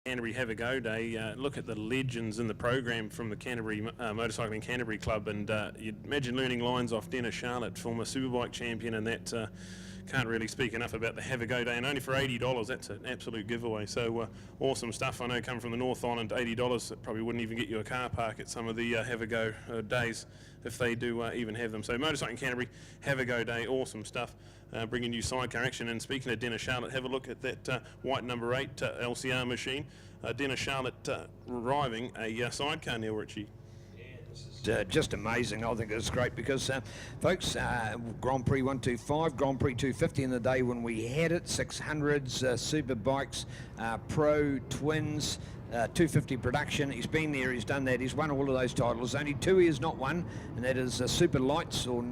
Canterbury Have a Go Day, look at the legends in the program from the Canterbury Motorcycling Canterbury Club, and you'd imagine learning lines off Dennis Charlotte, former Superbike champion, and that can't really speak enough about the Have a Go Day, and only for $80, that's an absolute giveaway. So awesome stuff. I know come from the North Island, $80, it probably wouldn't even get you a car park at some of the Have a Go days, if they do even have them. So Motorcycling Canterbury Have a Go Day, awesome stuff. Bringing you sidecar action. And speaking of Dennis Charlotte, have a look at that white number 8 LCR machine. Dennis Charlotte arriving a sidecar, Neil Ritchie. Just amazing. I think it's great because, folks, Grand Prix 125, Grand Prix 250 in the day when we had it, 600s, super bikes, pro twins, 250 production. He's been there, he's done that, he's won all of those titles. Only 2 he has not won, and that is Super Lights, or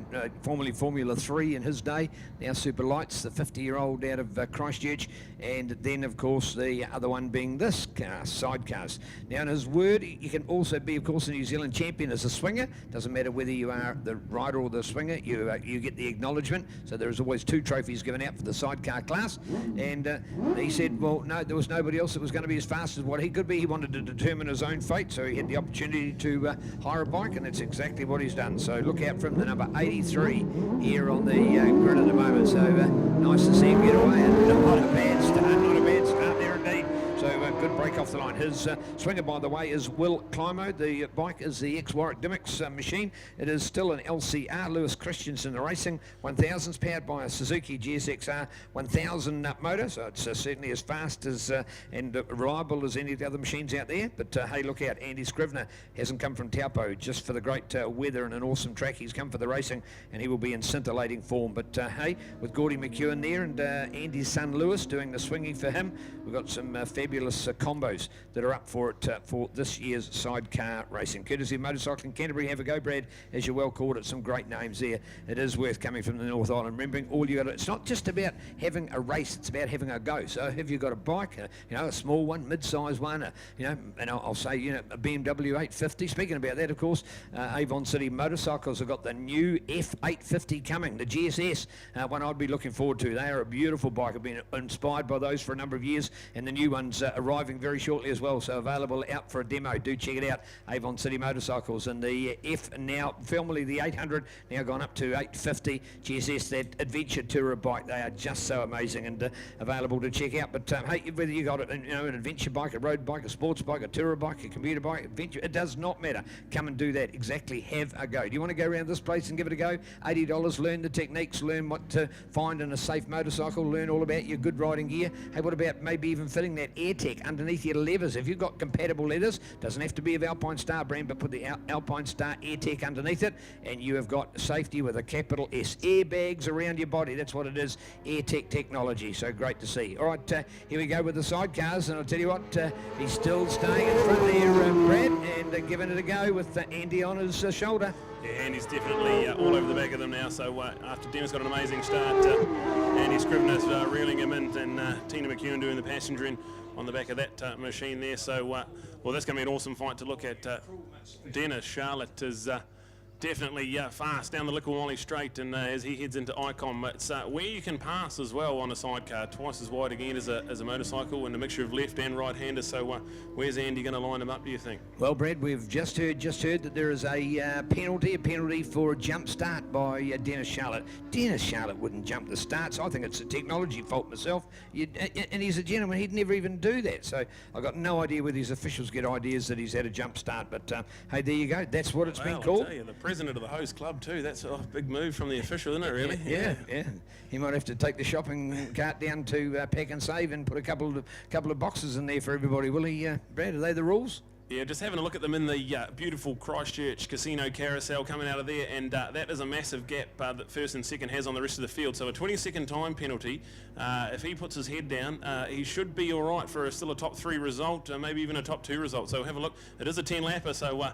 formerly Formula 3 in his day, now Super Lights, the 50-year-old out of Christchurch, and then of course the other one being this car, Sidecars. Now in his word, you can also be of course a New Zealand champion as a swinger. Doesn't matter whether you are the rider or the swinger, you get the acknowledgement. So there's always 2 trophies given out for the sidecar class, and he said, well, no, there was nobody else that was going to be as fast as what he could be. He wanted to determine his own fate, so he had the opportunity to hire a bike, and that's exactly what he's done. So look out for him, the number 83 here on the grid at the moment. So nice to see him get away, and not a bad start, there indeed. So good break off the line. His swinger, by the way, is Will Climo. The bike is the ex-Warwick Dimmicks machine. It is still an LCR, Lewis Christensen Racing 1000s, powered by a Suzuki GSXR 1000 motor. So it's certainly as fast as and reliable as any of the other machines out there. But hey, look out, Andy Scrivener hasn't come from Taupo just for the great weather and an awesome track. He's come for the racing, and he will be in scintillating form. But hey, with Gordy McEwen there and Andy's son Lewis doing the swinging for him, we've got some fabulous combos that are up for it for this year's sidecar racing. Courtesy of Motorcycling Canterbury. Have a go, Brad, as you well called it. Some great names there. It is worth coming from the North Island. Remembering all you got. It's not just about having a race; it's about having a go. So, have you got a bike, a small one, mid-size one, and I'll say, a BMW 850. Speaking about that, of course, Avon City Motorcycles have got the new F850 coming, the GSS, one I'd be looking forward to. They are a beautiful bike. I've been inspired by those for a number of years, and the new one's arriving very shortly as well, so available out for a demo. Do check it out, Avon City Motorcycles. And the F, now formerly the 800, now gone up to 850 GSS, that adventure tourer bike. They are just so amazing and available to check out. But hey, whether you got it, an adventure bike, a road bike, a sports bike, a tourer bike, a commuter bike, adventure, it does not matter. Come and do that. Exactly, have a go. Do you want to go around this place and give it a go? $80, learn the techniques, learn what to find in a safe motorcycle, learn all about your good riding gear. Hey, what about maybe even fitting that AirTech underneath your levers? If you've got compatible leathers, doesn't have to be of Alpine Star brand, but put the Alpine Star AirTech underneath it, and you have got safety with a capital S. Airbags around your body, that's what it is. AirTech technology, so great to see. All right, here we go with the sidecars, and I'll tell you what, he's still staying in front there, Brad, and giving it a go with Andy on his shoulder. Yeah, Andy's definitely all over the back of them now. So after Dennis got an amazing start, Andy Scrivener's reeling him in, and Tina McEwen doing the passenger in on the back of that machine there. So, well, that's going to be an awesome fight to look at. Dennis Charlotte is definitely fast down the Lickawali Straight, and as he heads into Icon, it's where you can pass as well on a sidecar, twice as wide again as a motorcycle, and a mixture of left and right-handers. So where's Andy going to line him up, do you think? Well, Brad, we've just heard that there is a penalty for a jump start by Dennis Charlotte. Dennis Charlotte wouldn't jump the starts. I think it's a technology fault myself. And he's a gentleman, he'd never even do that. So I've got no idea whether his officials get ideas that he's had a jump start. But hey, there you go. That's what it's been called. President of the host club too. That's a big move from the official, isn't it, really? Yeah. He might have to take the shopping cart down to Pack and Save and put a couple of boxes in there for everybody, will he, Brad? Are they the rules? Yeah, just having a look at them in the beautiful Christchurch Casino Carousel coming out of there, and that is a massive gap that first and second has on the rest of the field. So a 20-second time penalty. If he puts his head down, he should be all right for still a top 3 result, maybe even a top 2 result. So have a look. It is a 10-lapper, so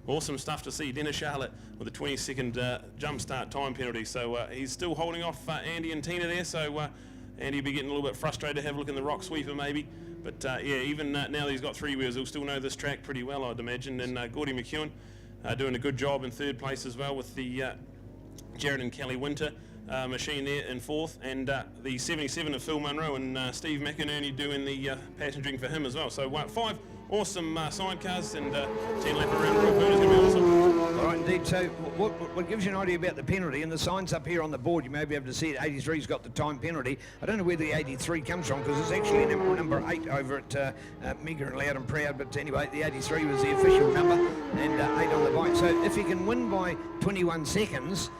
awesome stuff to see. Dennis Charlotte with a 20-second jump start time penalty. So he's still holding off Andy and Tina there. So Andy will be getting a little bit frustrated. Have a look in the rock sweeper maybe. But yeah, even now that he's got 3 wheels, he'll still know this track pretty well, I'd imagine. And Gordy McEwen doing a good job in 3rd place as well with the Jared and Kelly Winter. machine there in fourth, and the 77 of Phil Munro and Steve McInerney doing the passengering for him as well. So 5 awesome sidecars, and 10 lap around Ruapuna is going to be awesome. All right, indeed. So what gives you an idea about the penalty, and the signs up here on the board, you may be able to see it, 83's got the time penalty. I don't know where the 83 comes from, because it's actually number 8 over at Mega and Loud and Proud, but anyway, the 83 was the official number, and 8 on the bike. So if he can win by 21 seconds,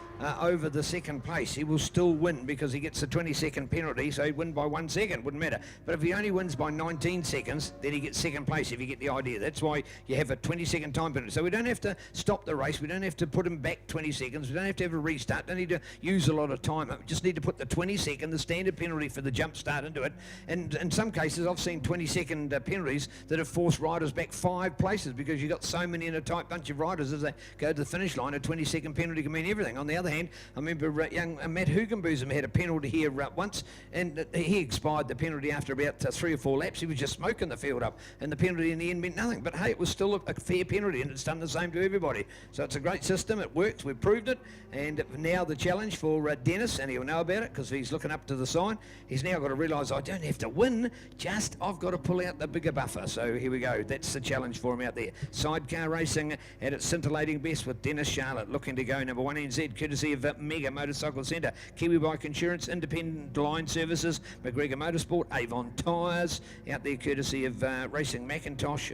over the second place, he will still win because he gets a 20-second penalty, so he'd win by 1 second, wouldn't matter. But if he only wins by 19 seconds, then he gets second place, if you get the idea. That's why you have a 20-second time penalty. So we don't have to stop the race, we don't have to put him back 20 seconds, we don't have to have a restart, don't need to use a lot of time. We just need to put the 20-second, the standard penalty for the jump start into it. And in some cases, I've seen 20-second penalties that have forced riders back 5 places because you've got so many in a tight bunch of riders. As they go to the finish line, a 20-second penalty can mean everything. On the other hand, I remember young Matt Hugenbosom had a penalty here once, and he expired the penalty after about 3 or 4 laps. He was just smoking the field up, and the penalty in the end meant nothing. But hey, it was still a fair penalty, and it's done the same to everybody. So it's a great system, it works, we've proved it, and now the challenge for Dennis, and he'll know about it because he's looking up to the sign, he's now got to realise, I don't have to win, just I've got to pull out the bigger buffer. So here we go, that's the challenge for him out there. Sidecar racing at its scintillating best with Dennis Charlotte looking to go number 1 NZ, courtesy of Mega Motorcycle Centre, Kiwi Bike Insurance, Independent Line Services, McGregor Motorsport, Avon Tyres, out there courtesy of Racing Macintosh.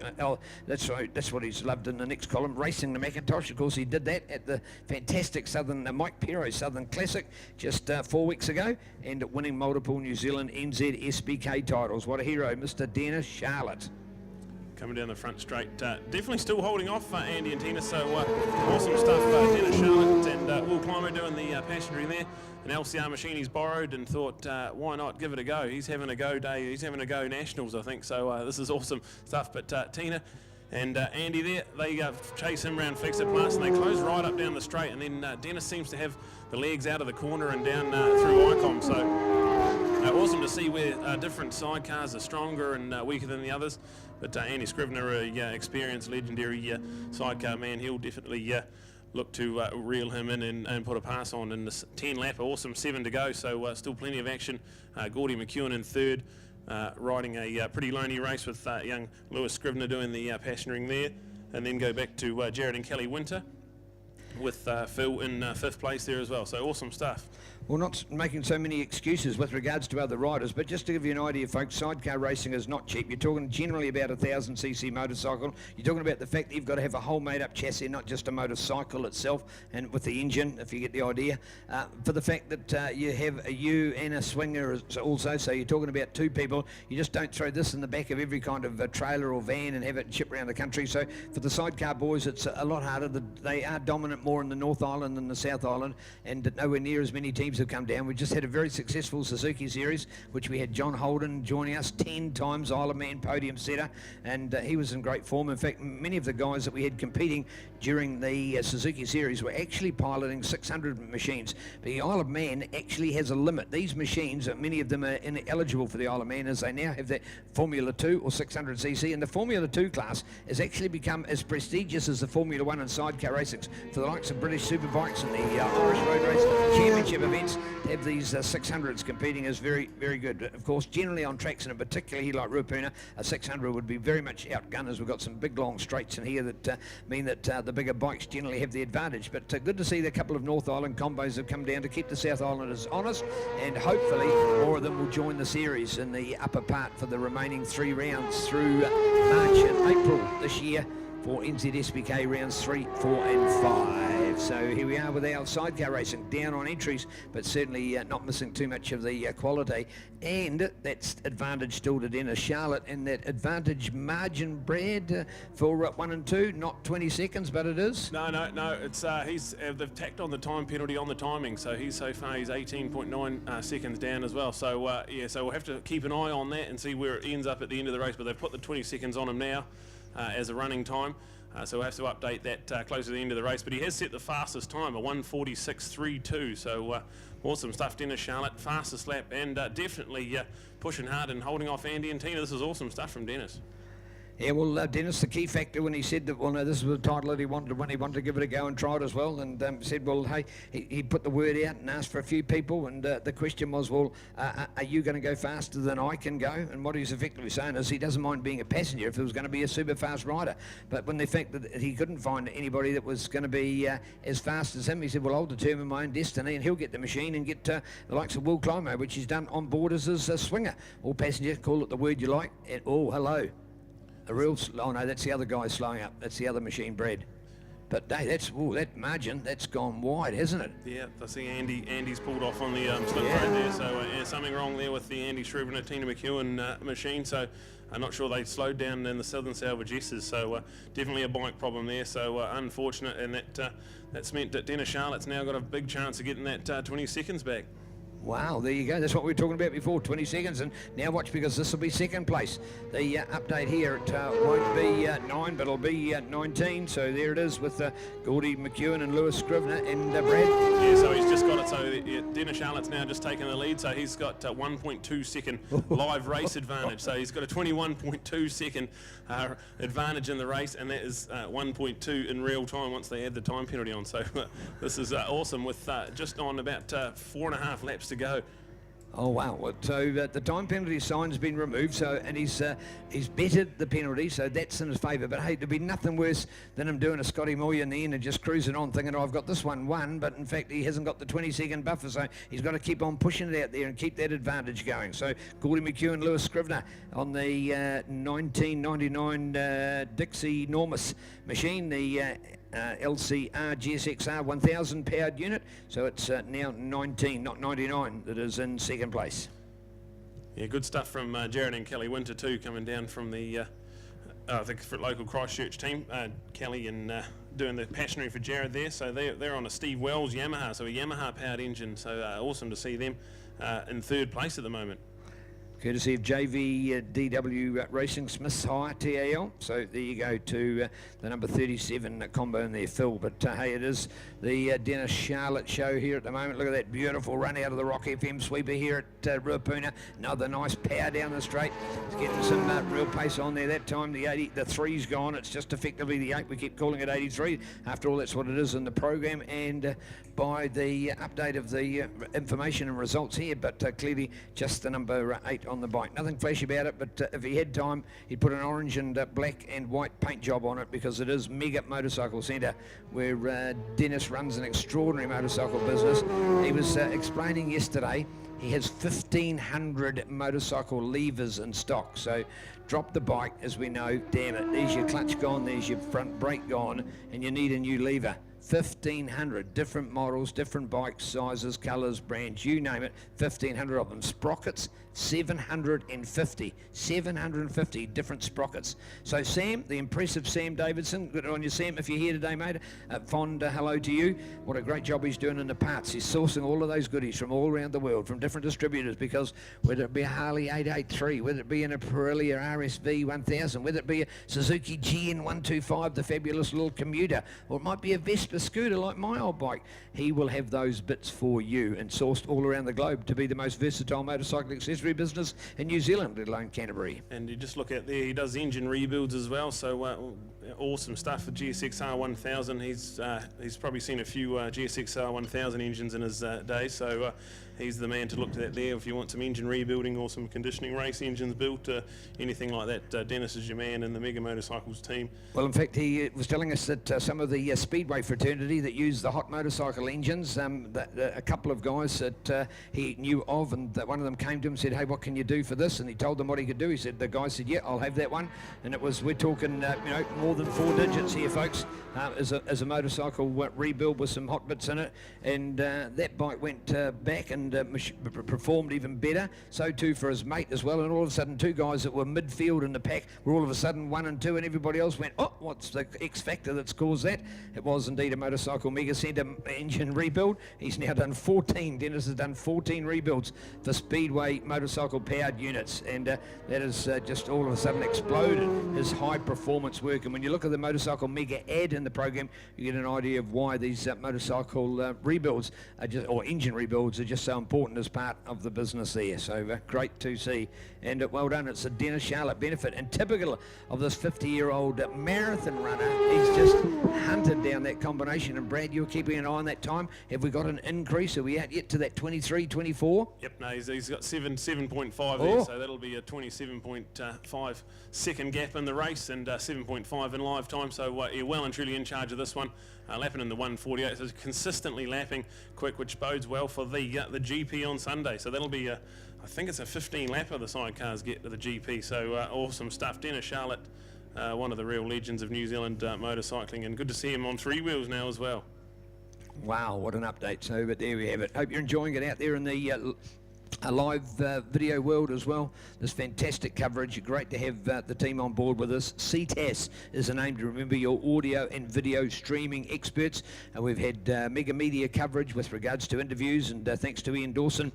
That's right, that's what he's loved in the next column, Racing the Macintosh. Of course, he did that at the fantastic Mike Pero Southern Classic just 4 weeks ago, and winning multiple New Zealand NZSBK titles. What a hero, Mr. Dennis Charlotte. Coming down the front straight, definitely still holding off Andy and Tina, so awesome stuff, Dennis Charlotte and Will Clymer doing the passengering there. An LCR machine he's borrowed and thought, why not give it a go? He's having a go day, he's having a go nationals, I think, so this is awesome stuff. But Tina and Andy there, they chase him around Fix It Plus, and they close right up down the straight, and then Dennis seems to have the legs out of the corner and down through ICOM, so awesome to see where different sidecars are stronger and weaker than the others. But Andy Scrivener, a experienced, legendary sidecar man, he'll definitely look to reel him in and put a pass on in this 10 lap. Awesome, 7 to go, so still plenty of action. Gordy McEwen in third, riding a pretty lonely race with young Lewis Scrivener doing the passengering there. And then go back to Jared and Kelly Winter with Phil in 5th place there as well. So awesome stuff. Well, not making so many excuses with regards to other riders, but just to give you an idea, folks, sidecar racing is not cheap. You're talking generally about a 1,000cc motorcycle. You're talking about the fact that you've got to have a whole made-up chassis, not just a motorcycle itself, and with the engine, if you get the idea. For the fact that you have you and a swinger also, so you're talking about 2 people. You just don't throw this in the back of every kind of trailer or van and have it shipped around the country. So for the sidecar boys, it's a lot harder. They are dominant more in the North Island than the South Island, and nowhere near as many teams have come down. We just had a very successful Suzuki series, which we had John Holden joining us, 10 times Isle of Man podium setter, and he was in great form. In fact, many of the guys that we had competing during the Suzuki series were actually piloting 600 machines. The Isle of Man actually has a limit. These machines, many of them are ineligible for the Isle of Man, as they now have that Formula 2 or 600cc, and the Formula 2 class has actually become as prestigious as the Formula 1 and sidecar racings for the likes of British Superbikes and the Irish Road Race Championship events. To have these 600s competing is very, very good. Of course, generally on tracks, and particularly like Ruapuna, a 600 would be very much outgunned, as we've got some big long straights in here that mean that the bigger bikes generally have the advantage. But good to see that a couple of North Island combos have come down to keep the South Islanders honest, and hopefully more of them will join the series in the upper part for the remaining 3 rounds through March and April this year for NZSBK rounds 3, 4 and 5. So here we are with our sidecar racing, down on entries, but certainly not missing too much of the quality. And that's advantage still to Dennis Charlotte, and that advantage margin, Brad, for 1 and 2, not 20 seconds, but it is. No, it's they've tacked on the time penalty on the timing, so he's 18.9 seconds down as well. So yeah, so we'll have to keep an eye on that and see where it ends up at the end of the race. But they've put the 20 seconds on him now as a running time. So we'll have to update that closer to the end of the race. But he has set the fastest time, a 1:46.32. So awesome stuff, Dennis Charlotte, fastest lap, and definitely pushing hard and holding off Andy and Tina. This is awesome stuff from Dennis. Yeah, well, Dennis, the key factor when he said that, well, no, this was the title that he wanted to win, he wanted to give it a go and try it as well, and said, well, hey, he put the word out and asked for a few people, and the question was, well, are you going to go faster than I can go? And what he's effectively saying is he doesn't mind being a passenger if it was going to be a super fast rider. But when the fact that he couldn't find anybody that was going to be as fast as him, he said, well, I'll determine my own destiny, and he'll get the machine and get the likes of Will Climo, which he's done on board as his swinger. All passenger, call it the word you like, and oh, hello. A real, oh no, that's the other guy slowing up. That's the other machine bred. But hey, that margin, that's gone wide, hasn't it? Yeah, I see Andy's pulled off on the slip road there, so something wrong there with the Andy Shrever and Tina McEwen machine, so I'm not sure they slowed down in the Southern Salvage S's, so definitely a bike problem there, so unfortunate, and that's meant that Dennis Charlotte's now got a big chance of getting that 20 seconds back. Wow, there you go. That's what we were talking about before, 20 seconds. And now watch, because this will be second place. The update here, it won't be 9, but it'll be 19. So there it is with Gordy McEwen and Lewis Scrivener and Brad. Yeah, so he's just got it. So Dennis Charlotte's now just taken the lead. So he's got 1.2 second live race advantage. So he's got a 21.2 second advantage in the race, and that is 1.2 in real time once they add the time penalty on. So this is awesome with just on about 4.5 laps to go. Oh wow! Well, so the time penalty sign's been removed. So and he's betted the penalty, so that's in his favour. But hey, there'd be nothing worse than him doing a Scotty Moyer in the end and just cruising on, thinking, oh, I've got this one won. But in fact, he hasn't got the 20-second buffer, so he's got to keep on pushing it out there and keep that advantage going. So Gordy McEwen, Lewis Scrivener on the 1999 Dixie Normus machine, the LCR GSXR 1000 powered unit, so it's now 19, not 99, that is in second place. Yeah, good stuff from Jared and Kelly Winter too, coming down from the I think local Christchurch team. Kelly and doing the passionary for Jared there, so they're on a Steve Wells Yamaha, so a Yamaha powered engine, so awesome to see them in third place at the moment. Courtesy of JV DW Racing Smith's High TAL. So there you go to the number 37 combo in there, Phil. But hey, it is the Dennis Charlotte show here at the moment. Look at that beautiful run out of the Rock FM sweeper here at Ruapuna. Another nice power down the straight. It's getting some real pace on there. That time the 3's gone. It's just effectively the 8. We keep calling it 83. After all, that's what it is in the program. And by the update of the information and results here, but clearly just the number 8 on the bike. Nothing flashy about it, but if he had time, he'd put an orange and black and white paint job on it, because it is Mega Motorcycle Centre, where Dennis runs an extraordinary motorcycle business. He was explaining yesterday he has 1,500 motorcycle levers in stock. So drop the bike, as we know, damn it, there's your clutch gone, there's your front brake gone, and you need a new lever. 1,500 different models, different bike sizes, colours, brands, you name it, 1,500 of them. Sprockets, 750 different sprockets. So Sam, the impressive Sam Davidson, good on you Sam, if you're here today mate, fond hello to you. What a great job he's doing in the parts. He's sourcing all of those goodies from all around the world, from different distributors, because whether it be a Harley 883, whether it be in a Pirelli RSV 1000, whether it be a Suzuki GN125, the fabulous little commuter, or it might be a Vespa scooter like my old bike, he will have those bits for you, and sourced all around the globe to be the most versatile motorcycle accessory business in New Zealand, let alone Canterbury. And you just look at there, he does engine rebuilds as well, so awesome stuff for GSXR 1000. He's probably seen a few GSXR 1000 engines in his day, so he's the man to look to that there if you want some engine rebuilding or some conditioning race engines built, anything like that. Dennis is your man in the Mega Motorcycles team. Well, in fact, he was telling us that some of the Speedway fraternity that use the hot motorcycle engines, a couple of guys that he knew of, and that one of them came to him and said, hey, what can you do for this? And he told them what he could do. He said, the guy said, yeah, I'll have that one. And it was, we're talking, more than 4 digits here, folks, as a motorcycle rebuild with some hot bits in it. And that bike went back and performed even better. So too for his mate as well. And all of a sudden, 2 guys that were midfield in the pack were all of a sudden 1 and 2, and everybody else went, oh, what's the X factor that's caused that? It was indeed a Motorcycle Mega Centre engine rebuild. He's now done 14. Dennis has done 14 rebuilds for Speedway motorcycle powered units, and that has just all of a sudden exploded his high performance work. And when you look at the motorcycle mega ad in the program, you get an idea of why these motorcycle rebuilds are just, or engine rebuilds are just so important as part of the business there. So great to see, and well done. It's a Dennis Charlotte benefit, and typical of this 50-year-old marathon runner. He's just hunted down that combination. And Brad, you were keeping an eye on that time. Have we got an increase? Are we out yet to that 23, 24? Yep, no, he's got 7.5 there, so that'll be a 27.5 second gap in the race, and 7.5 in live time. So you're well and truly in charge of this one. Lapping in the 1:48, so consistently lapping quick, which bodes well for the GP on Sunday. So that'll be, I think it's a 15 lapper the sidecars get to the GP. So awesome stuff. Dennis Charlotte, one of the real legends of New Zealand motorcycling, and good to see him on three wheels now as well. Wow, what an update. So, but there we have it. Hope you're enjoying it out there in the live video world as well. This fantastic coverage. Great to have the team on board with us. Ctas is the name to remember, your audio and video streaming experts. We've had mega media coverage with regards to interviews, and thanks to Ian Dawson,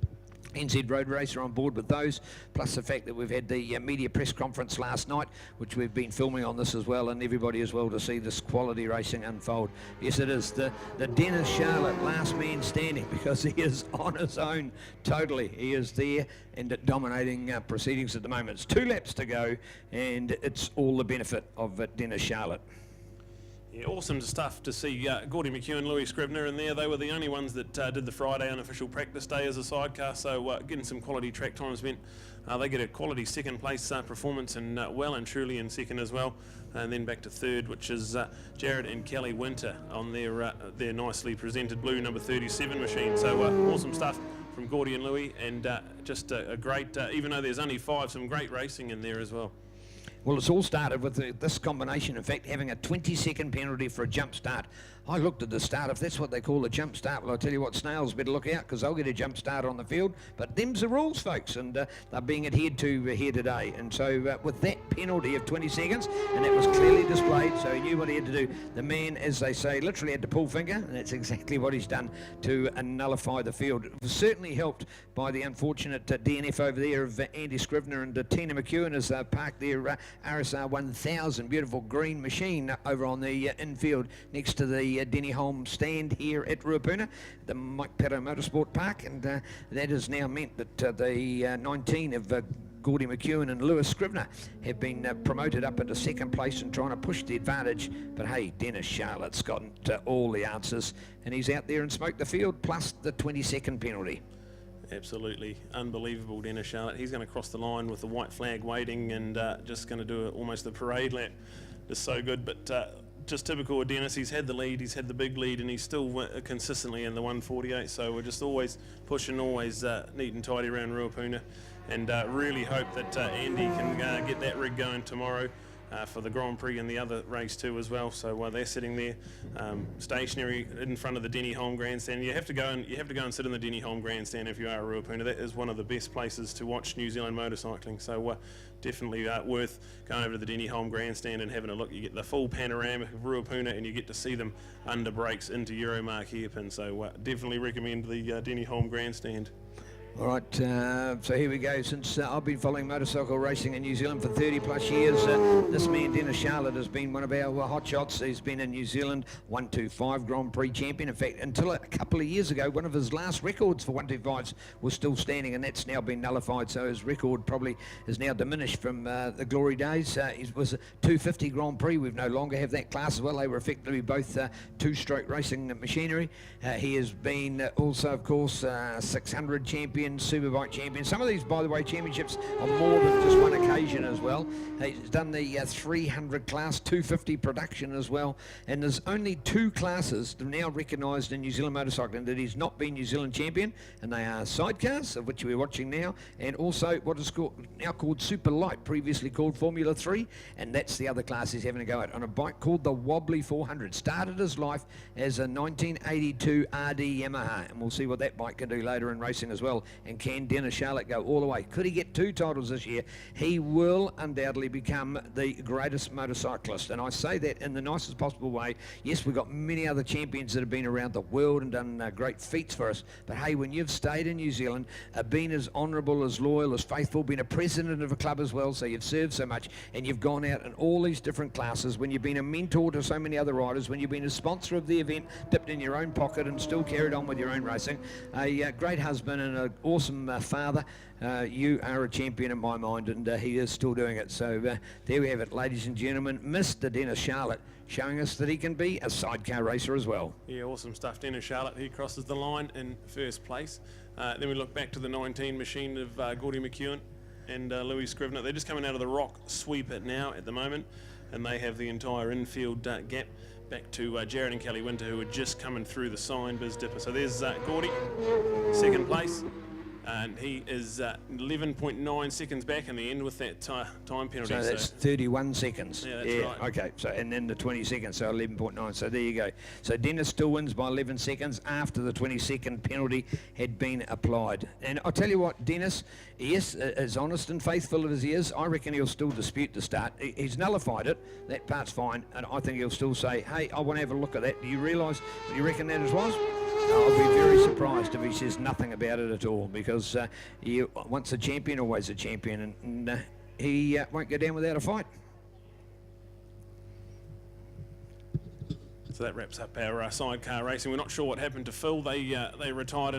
NZ Road Racer, on board with those, plus the fact that we've had the media press conference last night, which we've been filming on this as well, and everybody as well to see this quality racing unfold. Yes, it is the Dennis Charlotte last man standing, because he is on his own totally. He is there and dominating proceedings at the moment. It's 2 laps to go, and it's all the benefit of Dennis Charlotte. Yeah, awesome stuff to see Gordy McHugh, Louis Scribner in there. They were the only ones that did the Friday unofficial practice day as a sidecar, so getting some quality track times meant they get a quality second place performance, and well and truly in second as well. And then back to third, which is Jared and Kelly Winter on their nicely presented blue number 37 machine. So awesome stuff from Gordy and Louis, and just a great, even though there's only 5, some great racing in there as well. Well, it's all started with this combination, in fact, having a 20-second penalty for a jump start. I looked at the start. If that's what they call a jump start, well, I'll tell you what, Snails better look out, because they'll get a jump start on the field. But them's the rules, folks, and they're being adhered to here today. And so with that penalty of 20 seconds, and that was clearly displayed, so he knew what he had to do. The man, as they say, literally had to pull finger, and that's exactly what he's done to nullify the field. It was certainly helped by the unfortunate DNF over there of Andy Scrivener and Tina McEwen as they parked their RSR 1000 beautiful green machine over on the infield next to the Denny Holm stand here at Ruapuna, the Mike Pato Motorsport Park, and that has now meant that the 19 of Gordy McEwen and Lewis Scrivener have been promoted up into second place and trying to push the advantage. But hey, Dennis Charlotte's gotten all the answers, and he's out there and smoked the field, plus the 20-second penalty. Absolutely unbelievable, Dennis Charlotte. He's going to cross the line with the white flag waiting, and just going to do almost a parade lap. Just so good, but just typical of Dennis. He's had the lead, he's had the big lead, and he's still consistently in the 1:48. So we're just always pushing, always neat and tidy around Ruapuna, and really hope that Andy can get that rig going tomorrow. For the Grand Prix and the other race too as well. So they're sitting there stationary in front of the Denny Holm grandstand. You have to go and sit in the Denny Holm grandstand if you are a Ruapuna. That is one of the best places to watch New Zealand motorcycling. So definitely worth going over to the Denny Holm grandstand and having a look. You get the full panoramic of Ruapuna, and you get to see them under brakes into Euromark hairpin. So definitely recommend the Denny Holm grandstand. All right, so here we go. Since I've been following motorcycle racing in New Zealand for 30 plus years, this man, Dennis Charlotte, has been one of our hot shots. He's been in New Zealand 125 Grand Prix champion. In fact, until a couple of years ago, one of his last records for 125s was still standing, and that's now been nullified. So his record probably is now diminished from the glory days. He was a 250 Grand Prix. We've no longer have that class as well. They were effectively both two-stroke racing machinery. He has been also, of course, 600 champion, Superbike champion. Some of these, by the way, championships on more than just one occasion as well. He's done the 300 class, 250 production as well. And there's only 2 classes now recognised in New Zealand motorcycling that he's not been New Zealand champion, and they are sidecars, of which we're watching now, and also what is now called Super Light, previously called Formula 3, and that's the other class he's having a go at, on a bike called the Wobbly 400. Started his life as a 1982 RD Yamaha, and we'll see what that bike can do later in racing as well. and can Dennis Charlotte go all the way? Could he get 2 titles this year? He will undoubtedly become the greatest motorcyclist, and I say that in the nicest possible way. Yes, we've got many other champions that have been around the world and done great feats for us, but hey, when you've stayed in New Zealand, been as honourable, as loyal, as faithful, been a president of a club as well, so you've served so much, and you've gone out in all these different classes, when you've been a mentor to so many other riders, when you've been a sponsor of the event, dipped in your own pocket and still carried on with your own racing, a great husband and an awesome father, you are a champion in my mind, and he is still doing it. So there we have it, ladies and gentlemen, Mr. Dennis Charlotte, showing us that he can be a sidecar racer as well. Yeah, awesome stuff. Dennis Charlotte, he crosses the line in first place. Then we look back to the 19 machine of Gordy McEwen and Louis Scrivener. They're just coming out of the rock sweeper now at the moment, and they have the entire infield gap back to Jared and Kelly Winter, who are just coming through the sign biz dipper. So there's Gordy, second place. And he is 11.9 seconds back in the end with that time penalty. So that's 31 seconds. Yeah, that's right. Okay, so and then the 20 seconds, so 11.9. So there you go. So Dennis still wins by 11 seconds after the 20-second penalty had been applied. And I'll tell you what, Dennis, yes, as honest and faithful as he is, I reckon he'll still dispute the start. He's nullified it. That part's fine. And I think he'll still say, hey, I want to have a look at that. Do you reckon that as was? I'll be very surprised if he says nothing about it at all, because once a champion, always a champion, and he won't go down without a fight. So that wraps up our sidecar racing. We're not sure what happened to Phil. They retired